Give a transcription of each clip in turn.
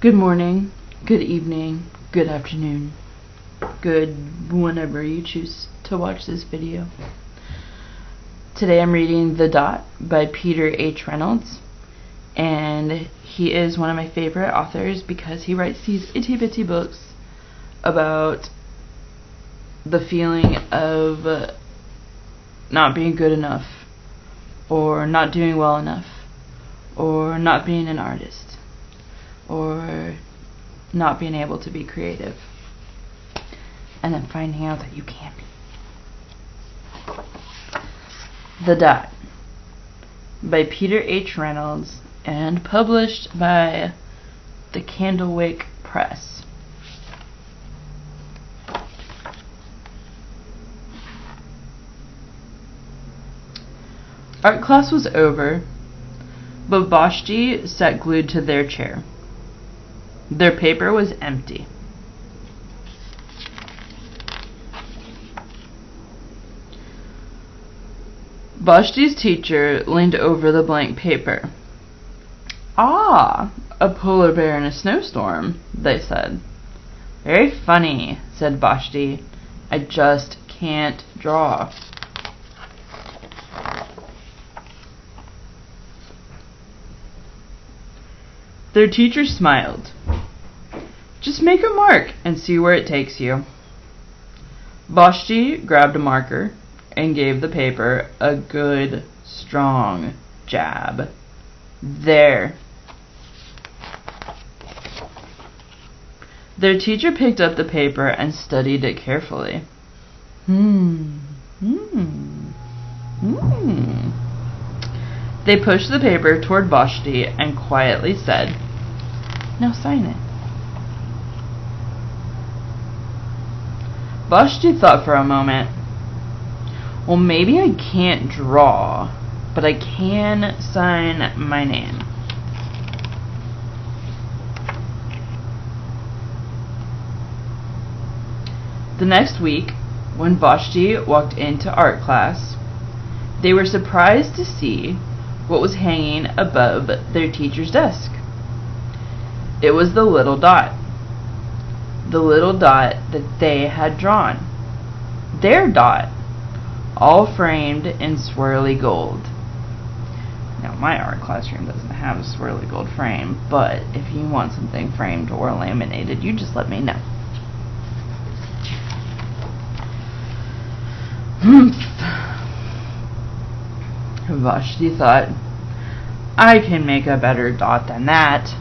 Good morning, good evening, good afternoon, good whenever you choose to watch this video. Today I'm reading The Dot by Peter H. Reynolds, and he is one of my favorite authors because he writes these itty bitty books about the feeling of not being good enough, or not doing well enough, or not being an artist, or not being able to be creative, and then finding out that you can be. The Dot by Peter H. Reynolds and published by the Candlewick Press. Art class was over, but Vashti sat glued to their chair. Their paper was empty. Vashti's teacher leaned over the blank paper. "Ah, a polar bear in a snowstorm," they said. "Very funny," said Vashti. "I just can't draw." Their teacher smiled. "Just make a mark and see where it takes you." Vashti grabbed a marker and gave the paper a good, strong jab. There. Their teacher picked up the paper and studied it carefully. They pushed the paper toward Vashti and quietly said, "Now sign it." Vashti thought for a moment. Well, maybe I can't draw, but I can sign my name. The next week, when Vashti walked into art class, they were surprised to see what was hanging above their teacher's desk. It was the little dot. The little dot that they had drawn. Their dot, all framed in swirly gold. Now, my art classroom doesn't have a swirly gold frame, but if you want something framed or laminated, you just let me know. Vashti thought, "I can make a better dot than that."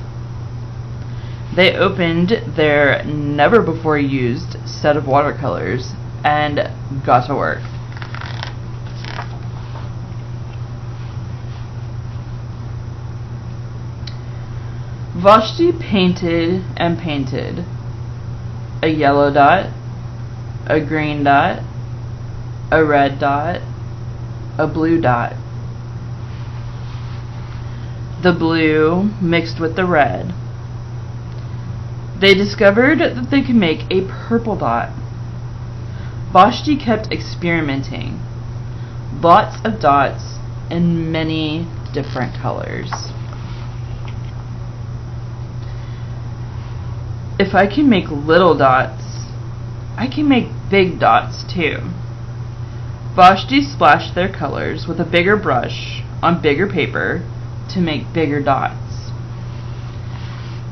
They opened their never-before-used set of watercolors and got to work. Vashti painted and painted. A yellow dot, a green dot, a red dot, a blue dot. The blue mixed with the red. They discovered that they could make a purple dot. Vashti kept experimenting. Lots of dots in many different colors. If I can make little dots, I can make big dots too. Vashti splashed their colors with a bigger brush on bigger paper to make bigger dots.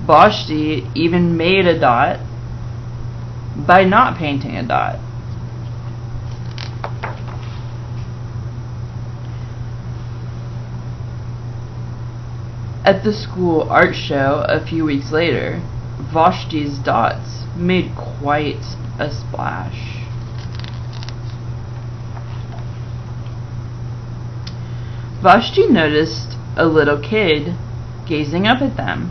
Vashti even made a dot by not painting a dot. At the school art show a few weeks later, Vashti's dots made quite a splash. Vashti noticed a little kid gazing up at them.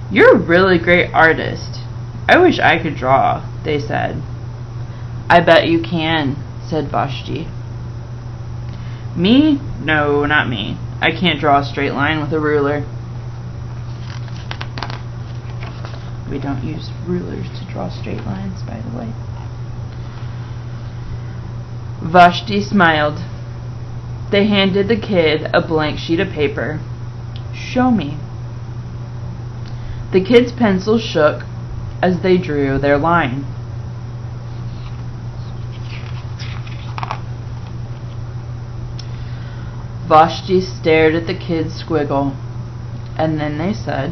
"You're a really great artist. I wish I could draw," they said. "I bet you can," said Vashti. "Me? No, not me. I can't draw a straight line with a ruler." We don't use rulers to draw straight lines, by the way. Vashti smiled. They handed the kid a blank sheet of paper Show me. The kids' pencils shook as they drew their line. Vashti stared at the kids' squiggle, and then they said,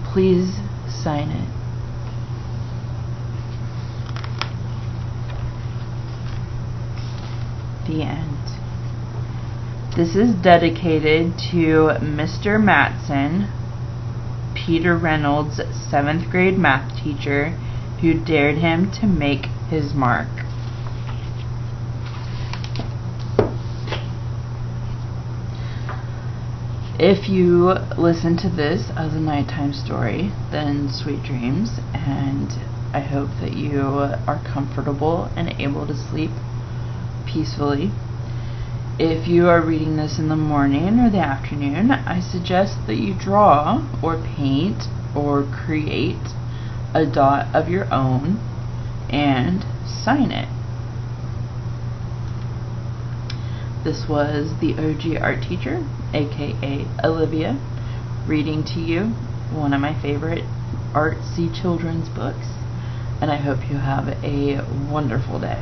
"Please sign it." The end. This is dedicated to Mr. Matson, Peter Reynolds' 7th grade math teacher, who dared him to make his mark. If you listen to this as a nighttime story, then sweet dreams, and I hope that you are comfortable and able to sleep peacefully. If you are reading this in the morning or the afternoon, I suggest that you draw or paint or create a dot of your own and sign it. This was the OG art teacher, aka Olivia, reading to you one of my favorite artsy children's books, and I hope you have a wonderful day.